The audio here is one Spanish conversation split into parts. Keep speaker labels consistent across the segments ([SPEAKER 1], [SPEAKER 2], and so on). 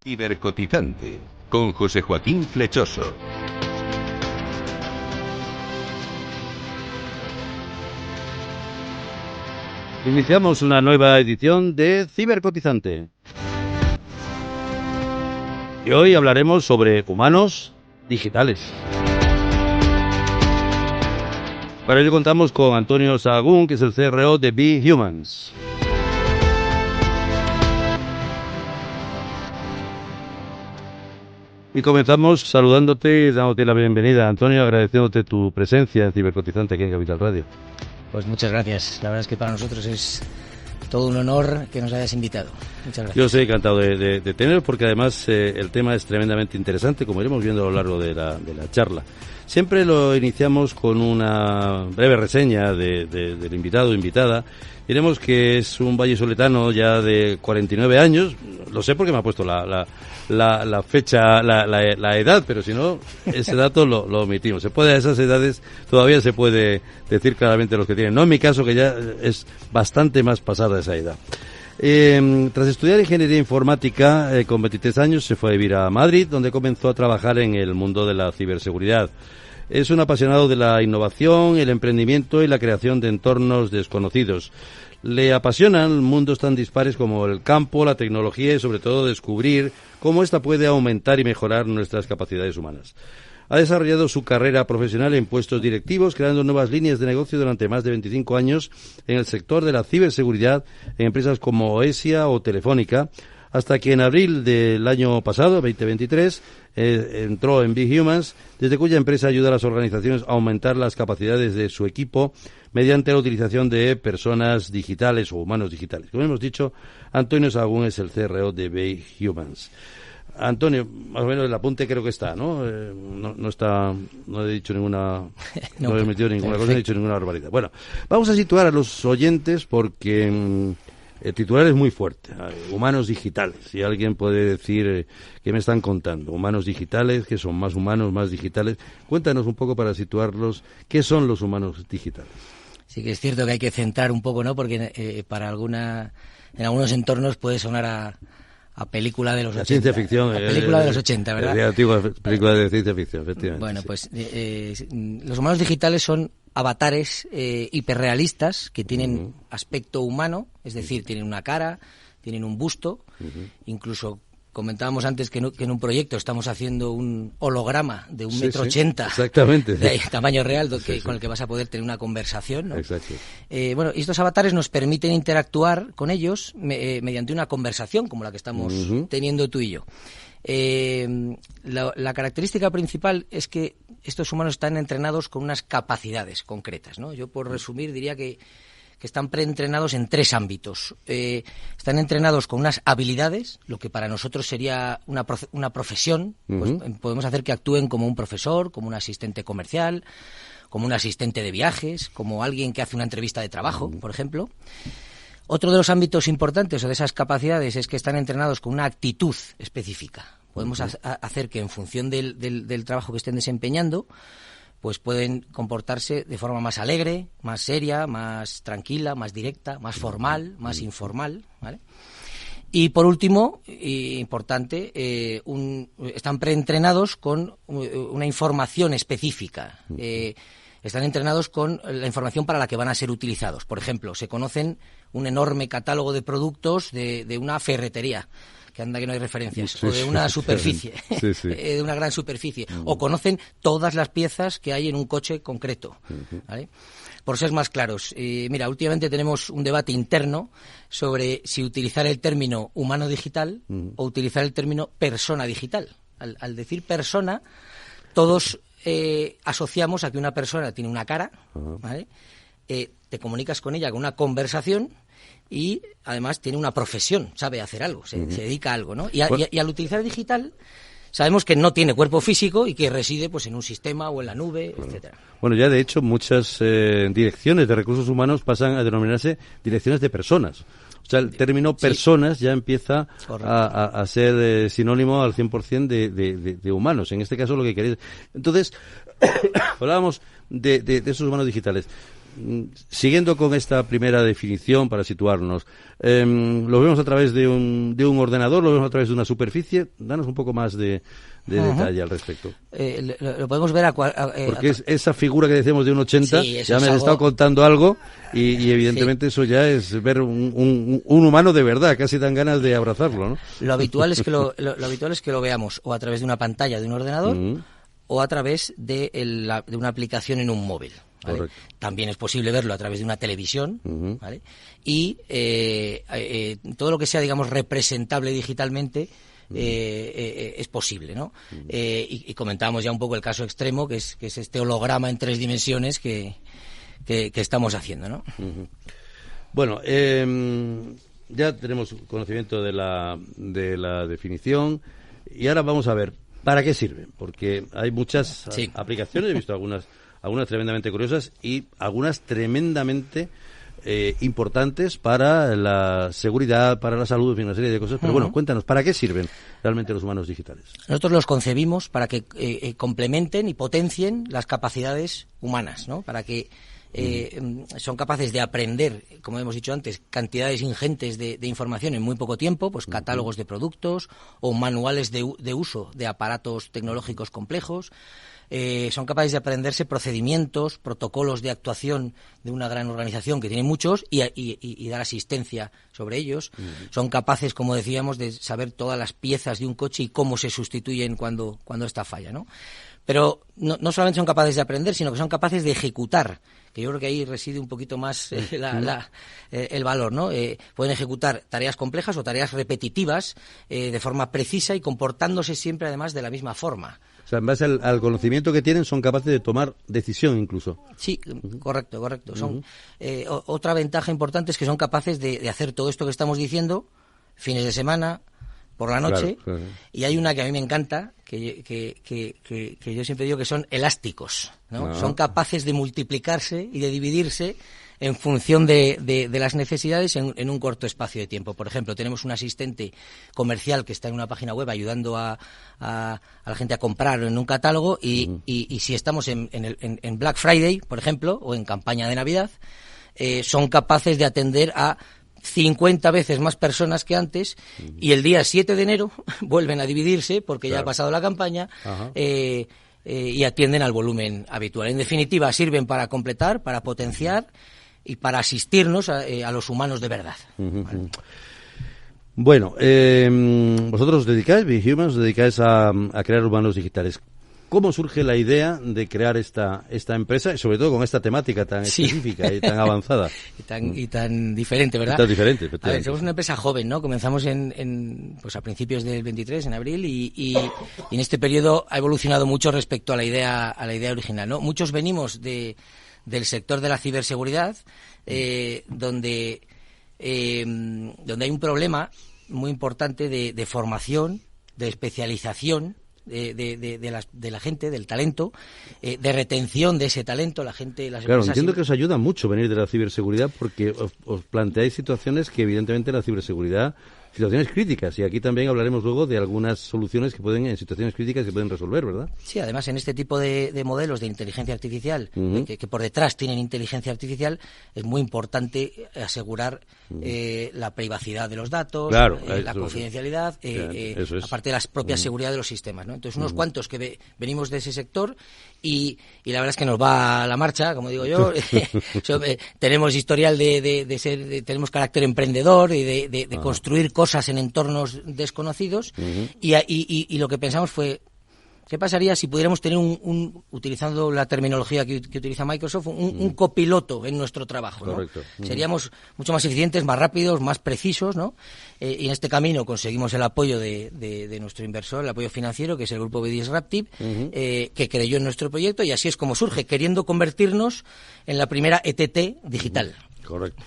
[SPEAKER 1] Cibercotizante, con José Joaquín Flechoso.
[SPEAKER 2] Iniciamos una nueva edición de Cibercotizante. Y hoy hablaremos sobre humanos digitales. Para ello contamos con Antonio Sahagún, que es el CRO de Be Humans. Y comenzamos saludándote y dándote la bienvenida, Antonio, agradeciéndote tu presencia en Cibercotizante aquí en Capital Radio.
[SPEAKER 3] Pues muchas gracias. La verdad es que para nosotros es todo un honor que nos hayas invitado. Muchas gracias.
[SPEAKER 2] Yo estoy encantado de tener, porque además el tema es tremendamente interesante, como iremos viendo a lo largo de la charla. Siempre lo iniciamos con una breve reseña del invitado o invitada. Diremos que es un vallisoletano ya de 49 años. Lo sé porque me ha puesto la fecha, la edad, pero si no, ese dato lo omitimos. Se puede, a esas edades todavía se puede decir claramente los que tienen. No en mi caso, que ya es bastante más pasada esa edad. Tras estudiar ingeniería informática con 23 años, se fue a vivir a Madrid, donde comenzó a trabajar en el mundo de la ciberseguridad. Es un apasionado de la innovación, el emprendimiento y la creación de entornos desconocidos. Le apasionan mundos tan dispares como el campo, la tecnología y sobre todo descubrir cómo ésta puede aumentar y mejorar nuestras capacidades humanas. Ha desarrollado su carrera profesional en puestos directivos, creando nuevas líneas de negocio durante más de 25 años en el sector de la ciberseguridad en empresas como Oesia o Telefónica, hasta que en abril del año pasado, 2023, entró en Be Humans, desde cuya empresa ayuda a las organizaciones a aumentar las capacidades de su equipo mediante la utilización de personas digitales o humanos digitales. Como hemos dicho, Antonio Sahagún es el CRO de Be Humans. Antonio, más o menos el apunte creo que está, ¿no? No está, no he dicho ninguna, no he metido ninguna cosa, no he dicho ninguna barbaridad. Bueno, vamos a situar a los oyentes porque el titular es muy fuerte. Humanos digitales. Si alguien puede decir qué me están contando. Humanos digitales, ¿qué son? Más humanos, más digitales. Cuéntanos un poco para situarlos. ¿Qué son los humanos digitales?
[SPEAKER 3] Sí que es cierto que hay que centrar un poco, ¿no? Porque en algunos entornos puede sonar a película de los 80.
[SPEAKER 2] Ciencia ficción.
[SPEAKER 3] Película de los 80, ¿verdad?
[SPEAKER 2] La antigua película de ciencia ficción, efectivamente.
[SPEAKER 3] Bueno, pues los humanos digitales son avatares hiperrealistas que tienen aspecto humano, es decir, tienen una cara, tienen un busto, incluso comentábamos antes que en un proyecto estamos haciendo un holograma de 1,80 m.
[SPEAKER 2] Exactamente.
[SPEAKER 3] De tamaño real con el que vas a poder tener una conversación, ¿no?
[SPEAKER 2] Exacto.
[SPEAKER 3] Bueno, y estos avatares nos permiten interactuar con ellos mediante una conversación como la que estamos teniendo tú y yo. La característica principal es que estos humanos están entrenados con unas capacidades concretas, ¿no? Yo, por resumir, diría que están preentrenados en 3 ámbitos. Están entrenados con unas habilidades, lo que para nosotros sería una profesión. Pues podemos hacer que actúen como un profesor, como un asistente comercial, como un asistente de viajes, como alguien que hace una entrevista de trabajo, por ejemplo. Otro de los ámbitos importantes o de esas capacidades es que están entrenados con una actitud específica. Podemos hacer que en función del trabajo que estén desempeñando, pues pueden comportarse de forma más alegre, más seria, más tranquila, más directa, más formal, más informal, ¿vale? Y por último, importante, están preentrenados con una información específica. Están entrenados con la información para la que van a ser utilizados. Por ejemplo, se conocen un enorme catálogo de productos de una ferretería, que anda que no hay referencias, o de una superficie, de una gran superficie, o conocen todas las piezas que hay en un coche concreto, ¿vale? Por ser más claros, mira, últimamente tenemos un debate interno sobre si utilizar el término humano digital o utilizar el término persona digital. Al decir persona, todos asociamos a que una persona tiene una cara, ¿vale? Te comunicas con ella con una conversación y además tiene una profesión, sabe hacer algo, se dedica a algo, ¿no? Y al utilizar digital sabemos que no tiene cuerpo físico y que reside pues en un sistema o en la nube, etcétera.
[SPEAKER 2] Bueno, ya de hecho muchas direcciones de recursos humanos pasan a denominarse direcciones de personas. O sea, el término personas ya empieza a ser sinónimo al 100% de humanos. En este caso lo que queréis. Entonces, hablábamos de esos humanos digitales. siguiendo con esta primera definición para situarnos, ¿lo vemos a través de un ordenador, lo vemos a través de una superficie? Danos un poco más de detalle al respecto.
[SPEAKER 3] Lo podemos ver
[SPEAKER 2] porque es esa figura que decíamos de un 80,
[SPEAKER 3] sí,
[SPEAKER 2] ya me has estado contando algo y evidentemente eso ya es ver un humano de verdad, casi dan ganas de abrazarlo, ¿no?
[SPEAKER 3] Lo habitual es que lo veamos o a través de una pantalla de un ordenador o a través de una aplicación en un móvil. ¿Vale? También es posible verlo a través de una televisión, ¿vale? Y todo lo que sea, digamos, representable digitalmente es posible, ¿no? Y comentábamos ya un poco el caso extremo, que es este holograma en 3 dimensiones que estamos haciendo, ¿no?
[SPEAKER 2] Bueno, ya tenemos conocimiento de la definición y ahora vamos a ver para qué sirve, porque hay muchas aplicaciones, he visto algunas tremendamente curiosas y algunas tremendamente importantes para la seguridad, para la salud, en fin, una serie de cosas. Pero bueno, cuéntanos, ¿para qué sirven realmente los humanos digitales?
[SPEAKER 3] Nosotros los concebimos para que complementen y potencien las capacidades humanas, ¿no? Para que son capaces de aprender, como hemos dicho antes, cantidades ingentes de información en muy poco tiempo, pues catálogos de productos o manuales de uso de aparatos tecnológicos complejos. Son capaces de aprenderse procedimientos, protocolos de actuación de una gran organización que tiene muchos y dar asistencia sobre ellos. Son capaces, como decíamos, de saber todas las piezas de un coche y cómo se sustituyen cuando esta falla, ¿no? Pero no solamente son capaces de aprender, sino que son capaces de ejecutar, que yo creo que ahí reside un poquito más el valor, ¿no? Pueden ejecutar tareas complejas o tareas repetitivas de forma precisa y comportándose siempre, además, de la misma forma.
[SPEAKER 2] O sea, en base al conocimiento que tienen, son capaces de tomar decisión incluso.
[SPEAKER 3] Sí, correcto. Son otra ventaja importante es que son capaces de hacer todo esto que estamos diciendo fines de semana, por la noche, claro. Y hay una que a mí me encanta, que yo siempre digo que son elásticos, ¿no? Son capaces de multiplicarse y de dividirse en función de las necesidades en un corto espacio de tiempo. Por ejemplo, tenemos un asistente comercial que está en una página web ayudando a la gente a comprar en un catálogo y si estamos en Black Friday, por ejemplo, o en campaña de Navidad, son capaces de atender a 50 veces más personas que antes y el día 7 de enero vuelven a dividirse porque ya ha pasado la campaña y atienden al volumen habitual. En definitiva, sirven para completar, para potenciar y para asistirnos a los humanos de verdad. ¿Vale?
[SPEAKER 2] Bueno, vosotros os dedicáis, BeHuman, os dedicáis a crear humanos digitales. ¿Cómo surge la idea de crear esta empresa y sobre todo con esta temática tan específica y tan avanzada?
[SPEAKER 3] y tan diferente, ¿verdad?
[SPEAKER 2] Tan diferente,
[SPEAKER 3] efectivamente. A ver, somos una empresa joven, ¿no? Comenzamos pues a principios del 23, en abril, y en este periodo ha evolucionado mucho respecto a la idea original, ¿no? Muchos venimos del sector de la ciberseguridad, donde hay un problema muy importante de formación, de especialización, de la gente, del talento, de retención de ese talento, las
[SPEAKER 2] claro, entiendo que os ayuda mucho venir de la ciberseguridad porque os planteáis situaciones que evidentemente la ciberseguridad, situaciones críticas, y aquí también hablaremos luego de algunas soluciones que en situaciones críticas se pueden resolver, ¿verdad?
[SPEAKER 3] Sí, además en este tipo de modelos de inteligencia artificial, que por detrás tienen inteligencia artificial, es muy importante asegurar la privacidad de los datos, la confidencialidad, aparte de la propia seguridad de los sistemas, ¿no? Entonces, unos cuantos que venimos de ese sector y la verdad es que nos va a la marcha, como digo yo. Tenemos historial tenemos carácter emprendedor y de construir cosas en entornos desconocidos y lo que pensamos fue ¿qué pasaría si pudiéramos tener utilizando la terminología que utiliza Microsoft, un copiloto en nuestro trabajo, ¿no? Correcto. Seríamos mucho más eficientes, más rápidos, más precisos, ¿no? Y en este camino conseguimos el apoyo de nuestro inversor, el apoyo financiero, que es el grupo BDisruptive, que creyó en nuestro proyecto, y así es como surge, queriendo convertirnos en la primera ETT digital.
[SPEAKER 2] Correcto.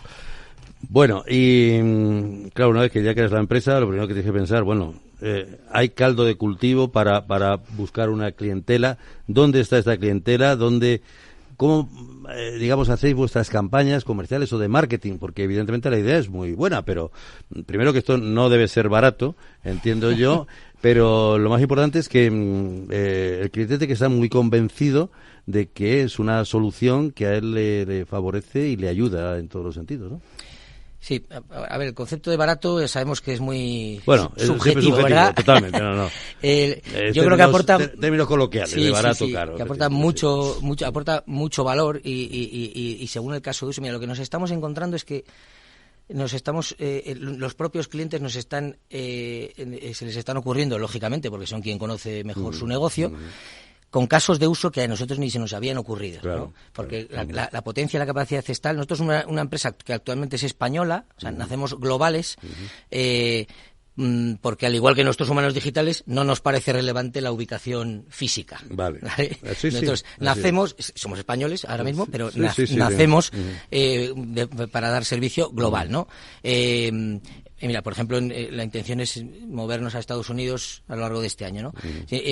[SPEAKER 2] Bueno, y claro, una vez que ya creas la empresa, lo primero que tienes que pensar, hay caldo de cultivo para buscar una clientela. ¿Dónde está esta clientela? ¿Cómo, hacéis vuestras campañas comerciales o de marketing? Porque evidentemente la idea es muy buena, pero primero que esto no debe ser barato, entiendo yo, Pero lo más importante es que el cliente tiene que estar muy convencido de que es una solución que a él le favorece y le ayuda en todos los sentidos, ¿no?
[SPEAKER 3] Sí, a ver, el concepto de barato sabemos que es muy
[SPEAKER 2] subjetivo,
[SPEAKER 3] ¿verdad?
[SPEAKER 2] Totalmente, no.
[SPEAKER 3] Yo creo que aporta
[SPEAKER 2] términos coloquiales, de barato, caro.
[SPEAKER 3] Que aporta aporta mucho valor y según el caso de uso, mira, lo que nos estamos encontrando es que los propios clientes se les están ocurriendo, lógicamente, porque son quien conoce mejor su negocio, con casos de uso que a nosotros ni se nos habían ocurrido, claro, ¿no? Porque la potencia y la capacidad es tal. Nosotros somos una empresa que actualmente es española, o sea, nacemos globales, porque al igual que nuestros humanos digitales, no nos parece relevante la ubicación física.
[SPEAKER 2] Vale.
[SPEAKER 3] Nosotros nacemos, somos españoles ahora mismo, pero nacemos para dar servicio global, ¿no? Mira, por ejemplo, la intención es movernos a Estados Unidos a lo largo de este año, ¿no?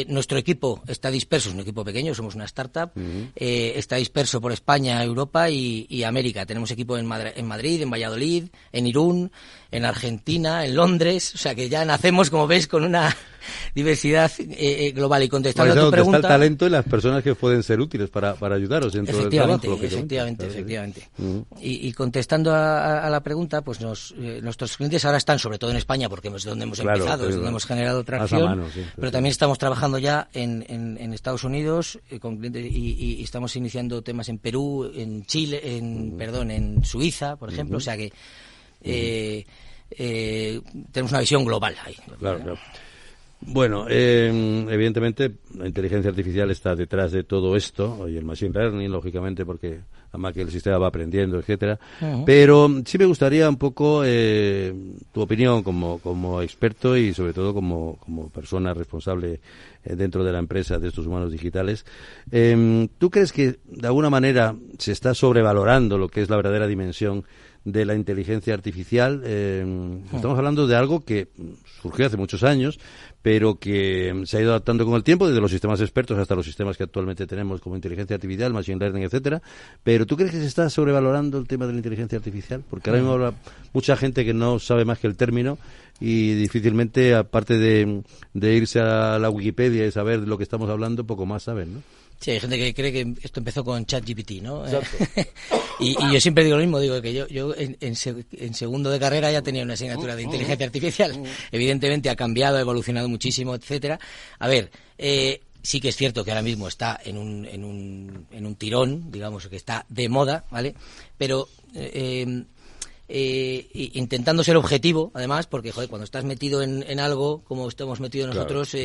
[SPEAKER 3] Nuestro equipo está disperso, es un equipo pequeño, somos una startup, está disperso por España, Europa y América. Tenemos equipo en Madrid, en Valladolid, en Irún, en Argentina, en Londres, o sea que ya nacemos, como ves, con una diversidad global. Y contestando a tu pregunta...
[SPEAKER 2] Está el talento y las personas que pueden ser útiles para ayudaros dentro del trabajo.
[SPEAKER 3] Efectivamente. Y contestando a la pregunta, pues nuestros clientes ahora están, sobre todo en España, porque es donde hemos empezado, es donde hemos generado tracción, pero también estamos trabajando ya en Estados Unidos con clientes y estamos iniciando temas en Perú, en Chile, en Suiza, por ejemplo, o sea que tenemos una visión global ahí.
[SPEAKER 2] Claro. Bueno, evidentemente la inteligencia artificial está detrás de todo esto y el machine learning, lógicamente, porque además que el sistema va aprendiendo, etcétera. Pero sí me gustaría un poco tu opinión como experto y sobre todo como persona responsable dentro de la empresa de estos humanos digitales. ¿Tú crees que de alguna manera se está sobrevalorando lo que es la verdadera dimensión de la inteligencia artificial? Estamos hablando de algo que surgió hace muchos años, pero que se ha ido adaptando con el tiempo, desde los sistemas expertos hasta los sistemas que actualmente tenemos como inteligencia artificial, machine learning, etcétera. Pero ¿tú crees que se está sobrevalorando el tema de la inteligencia artificial? Porque ahora mismo habrá mucha gente que no sabe más que el término y difícilmente, aparte de irse a la Wikipedia y saber de lo que estamos hablando, poco más saben, ¿no?
[SPEAKER 3] Sí, hay gente que cree que esto empezó con ChatGPT, ¿no? y yo siempre digo lo mismo, digo que yo en segundo de carrera ya tenía una asignatura de inteligencia artificial. Evidentemente ha cambiado, ha evolucionado muchísimo, etcétera. A ver, sí que es cierto que ahora mismo está en un tirón, digamos, que está de moda, ¿vale? Pero intentando ser objetivo, además, porque joder, cuando estás metido en algo como estamos metidos nosotros,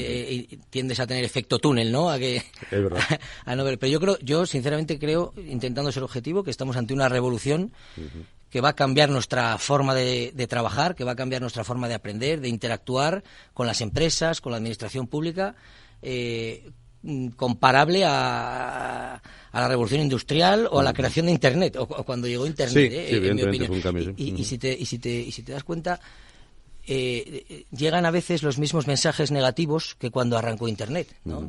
[SPEAKER 3] tiendes a tener efecto túnel, ¿no? A que
[SPEAKER 2] es verdad.
[SPEAKER 3] a no ver. Pero yo sinceramente creo, intentando ser objetivo, que estamos ante una revolución que va a cambiar nuestra forma de trabajar, que va a cambiar nuestra forma de aprender, de interactuar con las empresas, con la administración pública, comparable a la revolución industrial o a la creación de Internet, o cuando llegó Internet, en mi opinión.
[SPEAKER 2] Fue un cambio,
[SPEAKER 3] Y si te das cuenta, llegan a veces los mismos mensajes negativos que cuando arrancó Internet, ¿no?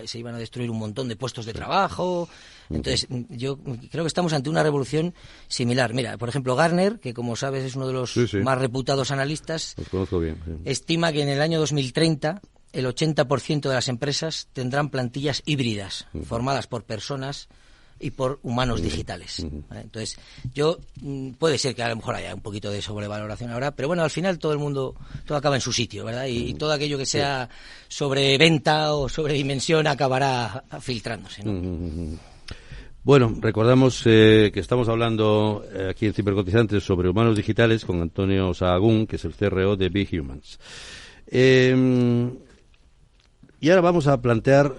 [SPEAKER 3] Se iban a destruir un montón de puestos de trabajo. Entonces, yo creo que estamos ante una revolución similar. Mira, por ejemplo, Gartner, que como sabes es uno de los más reputados analistas,
[SPEAKER 2] los conozco bien,
[SPEAKER 3] estima que en el año 2030 el 80% de las empresas tendrán plantillas híbridas, formadas por personas y por humanos digitales. ¿Vale? Entonces, puede ser que a lo mejor haya un poquito de sobrevaloración ahora, pero bueno, al final todo acaba en su sitio, ¿verdad? Y todo aquello que sea sobre venta o sobre dimensión acabará filtrándose, ¿no?
[SPEAKER 2] Bueno, recordamos que estamos hablando aquí en Cibercotizantes sobre humanos digitales con Antonio Sahagún, que es el CRO de Big Humans. Y ahora vamos a plantear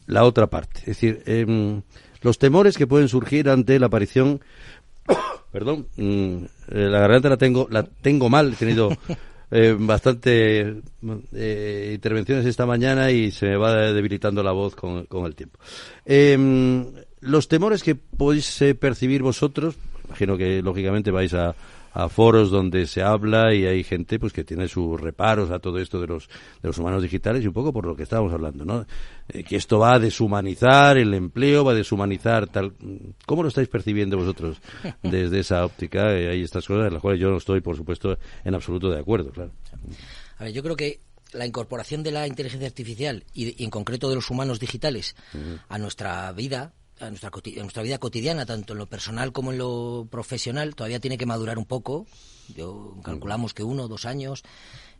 [SPEAKER 2] la otra parte, es decir, los temores que pueden surgir ante la aparición... Perdón, la garganta la tengo mal, he tenido bastante intervenciones esta mañana y se me va debilitando la voz con el tiempo. Los temores que podéis percibir vosotros, imagino que lógicamente vais a foros donde se habla y hay gente pues que tiene sus reparos a todo esto de los humanos digitales y un poco por lo que estábamos hablando, ¿no? Que esto va a deshumanizar el empleo, va a deshumanizar tal. ¿Cómo lo estáis percibiendo vosotros desde esa óptica? Hay estas cosas en las cuales yo no estoy, por supuesto, en absoluto de acuerdo, claro.
[SPEAKER 3] A ver, yo creo que la incorporación de la inteligencia artificial y en concreto de los humanos digitales a nuestra vida, a nuestra vida cotidiana, tanto en lo personal como en lo profesional, todavía tiene que madurar un poco. Calculamos que 1 o 2 años.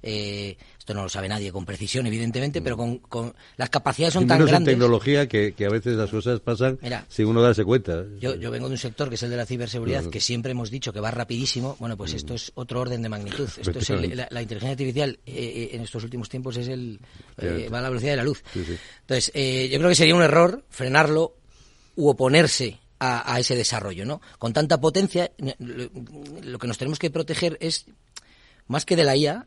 [SPEAKER 3] Esto no lo sabe nadie con precisión, evidentemente, pero con las capacidades son tan grandes.
[SPEAKER 2] En tecnología que a veces las cosas pasan sin uno darse cuenta.
[SPEAKER 3] Yo vengo de un sector que es el de la ciberseguridad, que siempre hemos dicho que va rapidísimo. Bueno, pues esto es otro orden de magnitud. Esto es la inteligencia artificial en estos últimos tiempos va a la velocidad de la luz. Sí. Entonces, yo creo que sería un error frenarlo u oponerse a ese desarrollo, ¿no? Con tanta potencia, lo que nos tenemos que proteger es, más que de la IA,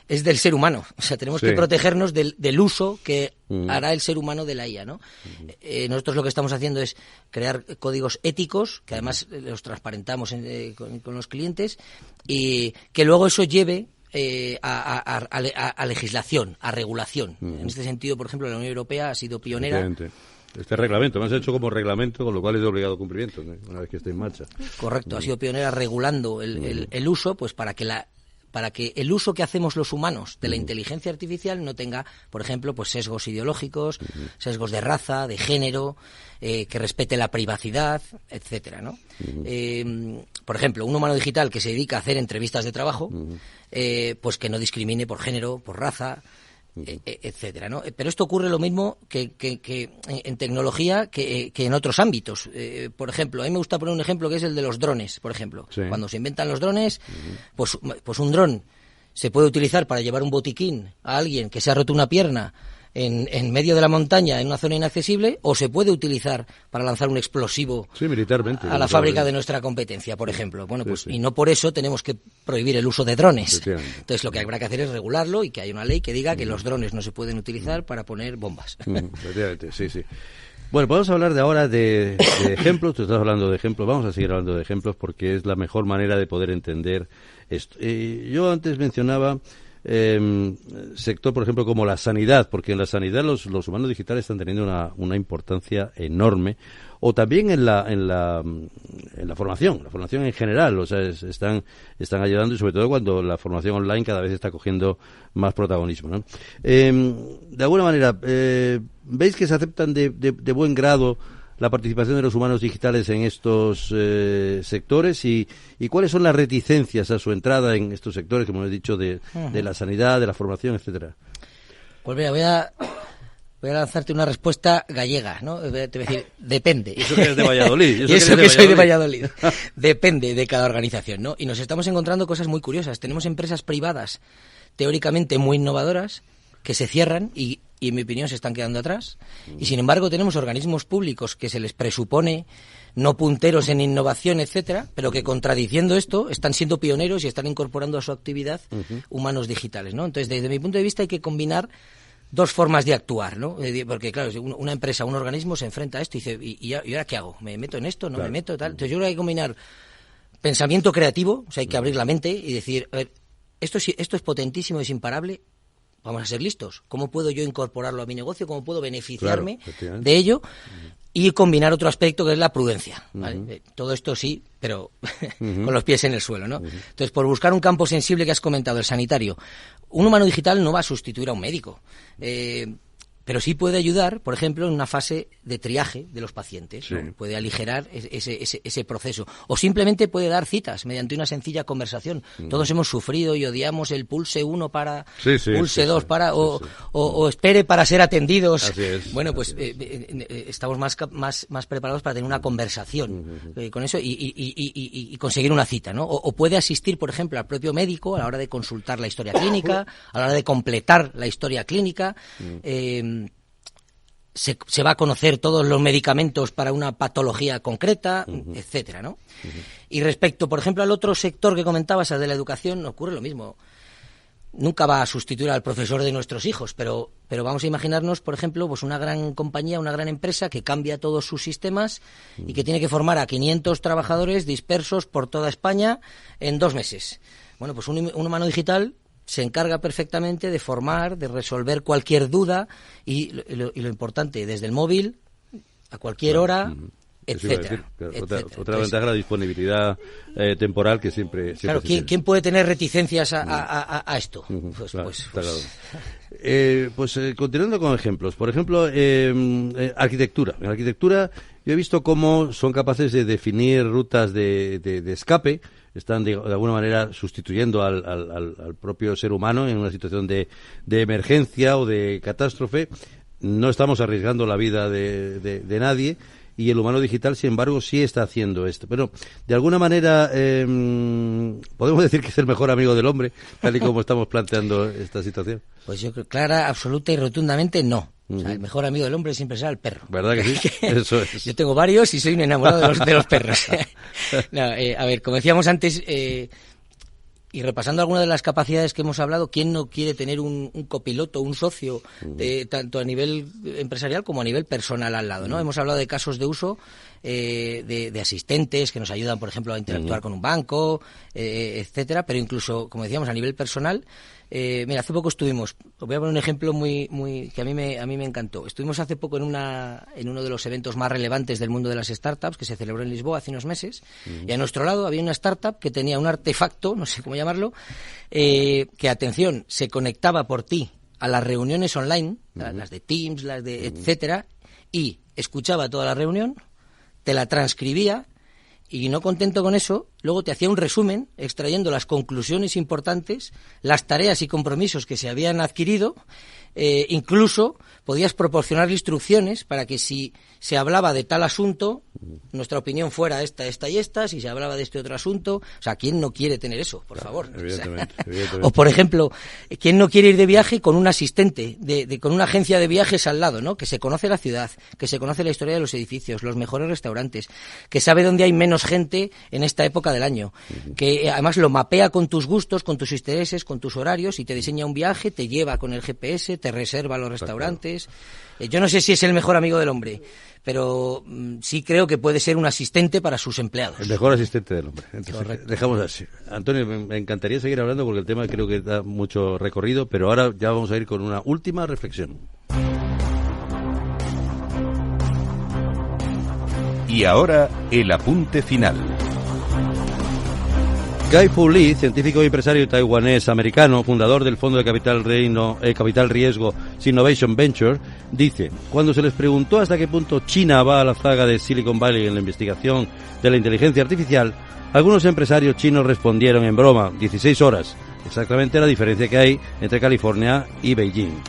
[SPEAKER 3] es del ser humano. O sea, tenemos que protegernos del uso que hará el ser humano de la IA, ¿no? Nosotros lo que estamos haciendo es crear códigos éticos, que además los transparentamos con los clientes, y que luego eso lleve a legislación, a regulación. En este sentido, por ejemplo, la Unión Europea ha sido pionera.
[SPEAKER 2] Este reglamento, me has hecho como reglamento, con lo cual es de obligado cumplimiento, ¿no? Una vez que esté en marcha.
[SPEAKER 3] Correcto, ha sido pionera regulando el uso, pues para que el uso que hacemos los humanos de la inteligencia artificial no tenga, por ejemplo, pues sesgos ideológicos, sesgos de raza, de género, que respete la privacidad, etcétera, ¿no? Por ejemplo, un humano digital que se dedica a hacer entrevistas de trabajo, pues que no discrimine por género, por raza, etcétera, ¿no? Pero esto ocurre lo mismo que en tecnología que en otros ámbitos. Por ejemplo, a mí me gusta poner un ejemplo que es el de los drones, por ejemplo. Sí. Cuando se inventan los drones, pues un dron se puede utilizar para llevar un botiquín a alguien que se ha roto una pierna en medio de la montaña, en una zona inaccesible, o se puede utilizar para lanzar un explosivo
[SPEAKER 2] militarmente,
[SPEAKER 3] a la fábrica de nuestra competencia, por ejemplo. Bueno, pues y no por eso tenemos que prohibir el uso de drones. Entonces lo que habrá que hacer es regularlo y que haya una ley que diga que los drones no se pueden utilizar para poner bombas.
[SPEAKER 2] Efectivamente, sí. Bueno, vamos a hablar de ahora de ejemplos. Tú estás hablando de ejemplos, vamos a seguir hablando de ejemplos porque es la mejor manera de poder entender esto. Yo antes mencionaba sector, por ejemplo, como la sanidad, porque en la sanidad los humanos digitales están teniendo una importancia enorme, o también en la formación en general, o sea, están ayudando, y sobre todo cuando la formación online cada vez está cogiendo más protagonismo, ¿no? De alguna manera, ¿veis que se aceptan de buen grado la participación de los humanos digitales en estos sectores y cuáles son las reticencias a su entrada en estos sectores, como he dicho, de la sanidad, de la formación, etcétera?
[SPEAKER 3] Pues mira, voy a lanzarte una respuesta gallega, ¿no? Te voy a decir, depende.
[SPEAKER 2] Y eso que eres de Valladolid.
[SPEAKER 3] Y eso que soy de Valladolid. Depende de cada organización, ¿no? Y nos estamos encontrando cosas muy curiosas. Tenemos empresas privadas teóricamente muy innovadoras que se cierran y en mi opinión se están quedando atrás, y sin embargo tenemos organismos públicos que se les presupone no punteros en innovación, etcétera, pero que contradiciendo esto están siendo pioneros y están incorporando a su actividad humanos digitales, ¿no? Entonces, desde mi punto de vista hay que combinar dos formas de actuar, ¿no? Porque claro, una empresa, un organismo se enfrenta a esto y dice, ¿y ahora qué hago? ¿Me meto en esto? ¿No me meto? Tal. Entonces yo creo que hay que combinar pensamiento creativo, o sea, hay que abrir la mente y decir, a ver, esto es potentísimo, es imparable. Vamos a ser listos. ¿Cómo puedo yo incorporarlo a mi negocio? ¿Cómo puedo beneficiarme de ello? Y combinar otro aspecto que es la prudencia, ¿vale? Todo esto sí, pero con los pies en el suelo, ¿no? Entonces, por buscar un campo sensible que has comentado, el sanitario, un humano digital no va a sustituir a un médico. Pero sí puede ayudar, por ejemplo, en una fase de triaje de los pacientes, ¿no? Puede aligerar ese proceso. O simplemente puede dar citas mediante una sencilla conversación. Todos hemos sufrido y odiamos el pulse 1 para, pulse 2 para, o espere para ser atendidos.
[SPEAKER 2] Así es.
[SPEAKER 3] Bueno, pues estamos más preparados para tener una conversación con eso y conseguir una cita, ¿no? O puede asistir, por ejemplo, al propio médico a la hora de consultar la historia clínica, a la hora de completar la historia clínica. Se va a conocer todos los medicamentos para una patología concreta, etcétera, ¿no? Y respecto, por ejemplo, al otro sector que comentabas, el de la educación, ocurre lo mismo. Nunca va a sustituir al profesor de nuestros hijos, pero vamos a imaginarnos, por ejemplo, pues una gran compañía, una gran empresa que cambia todos sus sistemas y que tiene que formar a 500 trabajadores dispersos por toda España en 2 meses. Bueno, pues un humano digital se encarga perfectamente de formar, de resolver cualquier duda y lo importante, desde el móvil, a cualquier hora, etcétera.
[SPEAKER 2] Otra ventaja, la disponibilidad temporal que siempre
[SPEAKER 3] claro, ¿quién puede tener reticencias a esto?
[SPEAKER 2] Continuando con ejemplos. Por ejemplo, arquitectura. En arquitectura yo he visto cómo son capaces de definir rutas de escape. Están de alguna manera sustituyendo al propio ser humano en una situación de emergencia o de catástrofe. No estamos arriesgando la vida de nadie, y el humano digital, sin embargo, sí está haciendo esto. Pero, de alguna manera, ¿podemos decir que es el mejor amigo del hombre, tal y como estamos planteando esta situación?
[SPEAKER 3] Pues yo creo, clara, absoluta y rotundamente, no. O sea, el mejor amigo del hombre siempre será el perro.
[SPEAKER 2] ¿Verdad que sí? Eso es.
[SPEAKER 3] Yo tengo varios y soy un enamorado de los perros. No, a ver, como decíamos antes, y repasando algunas de las capacidades que hemos hablado, ¿quién no quiere tener un copiloto, un socio, tanto a nivel empresarial como a nivel personal al lado, ¿no? Hemos hablado de casos de uso de asistentes que nos ayudan, por ejemplo, a interactuar con un banco, etcétera, pero incluso, como decíamos, a nivel personal. Mira, hace poco estuvimos, os voy a poner un ejemplo muy que a mí me encantó. Estuvimos hace poco en uno de los eventos más relevantes del mundo de las startups, que se celebró en Lisboa hace unos meses, y a nuestro lado había una startup que tenía un artefacto, no sé cómo llamarlo, que, atención, se conectaba por ti a las reuniones online, las de Teams, las de etcétera, y escuchaba toda la reunión, te la transcribía, y no contento con eso, luego te hacía un resumen extrayendo las conclusiones importantes, las tareas y compromisos que se habían adquirido, incluso podías proporcionar instrucciones para que si se hablaba de tal asunto, nuestra opinión fuera esta y esta, si se hablaba de este otro asunto. O sea, ¿quién no quiere tener eso, por favor?
[SPEAKER 2] Evidentemente.
[SPEAKER 3] O, por ejemplo, ¿quién no quiere ir de viaje con un asistente, con una agencia de viajes al lado, ¿no? Que se conoce la ciudad, que se conoce la historia de los edificios, los mejores restaurantes, que sabe dónde hay menos gente en esta época del año, que además lo mapea con tus gustos, con tus intereses, con tus horarios, y te diseña un viaje, te lleva con el GPS, te reserva los restaurantes. Yo no sé si es el mejor amigo del hombre, pero sí creo que puede ser un asistente para sus empleados.
[SPEAKER 2] El mejor asistente del hombre. Entonces, dejamos así. Antonio, me encantaría seguir hablando porque el tema creo que da mucho recorrido, pero ahora ya vamos a ir con una última reflexión.
[SPEAKER 1] Y ahora, el apunte final.
[SPEAKER 2] Kai-Fu Lee, científico y empresario taiwanés-americano, fundador del fondo de capital riesgo Innovation Venture, dice: cuando se les preguntó hasta qué punto China va a la zaga de Silicon Valley en la investigación de la inteligencia artificial, algunos empresarios chinos respondieron en broma: 16 horas, exactamente la diferencia que hay entre California y Beijing.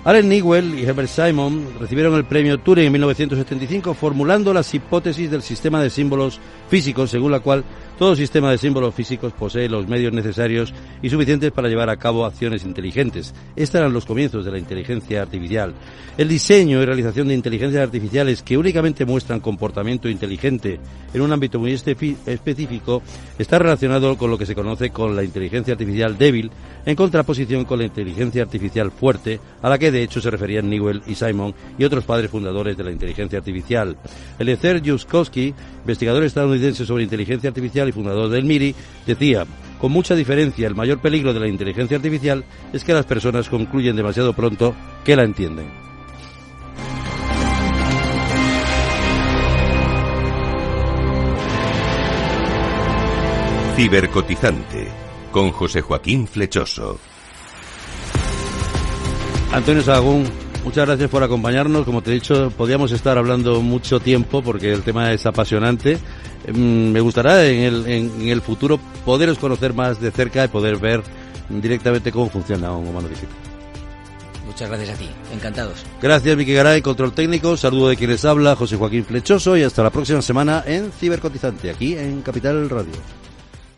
[SPEAKER 2] Allen Newell y Herbert Simon recibieron el premio Turing en 1975 formulando las hipótesis del sistema de símbolos físicos, según la cual todo sistema de símbolos físicos posee los medios necesarios y suficientes para llevar a cabo acciones inteligentes. Estos eran los comienzos de la inteligencia artificial. El diseño y realización de inteligencias artificiales que únicamente muestran comportamiento inteligente en un ámbito muy específico está relacionado con lo que se conoce con la inteligencia artificial débil, en contraposición con la inteligencia artificial fuerte, a la que de hecho se referían Newell y Simon y otros padres fundadores de la inteligencia artificial. Eliezer Yudkowsky, investigador estadounidense sobre inteligencia artificial y fundador del MIRI, decía: con mucha diferencia, el mayor peligro de la inteligencia artificial es que las personas concluyen demasiado pronto que la entienden.
[SPEAKER 1] Cibercotizante, con José Joaquín Flechoso.
[SPEAKER 2] Antonio Sahagún, muchas gracias por acompañarnos. Como te he dicho, podíamos estar hablando mucho tiempo porque el tema es apasionante. Me gustará en el futuro poderos conocer más de cerca y poder ver directamente cómo funciona un humano digital.
[SPEAKER 3] Muchas gracias a ti, encantados.
[SPEAKER 2] Gracias, Vicky Garay, control técnico. Saludo de quienes habla, José Joaquín Flechoso, y hasta la próxima semana en Cibercotizante, aquí en Capital Radio.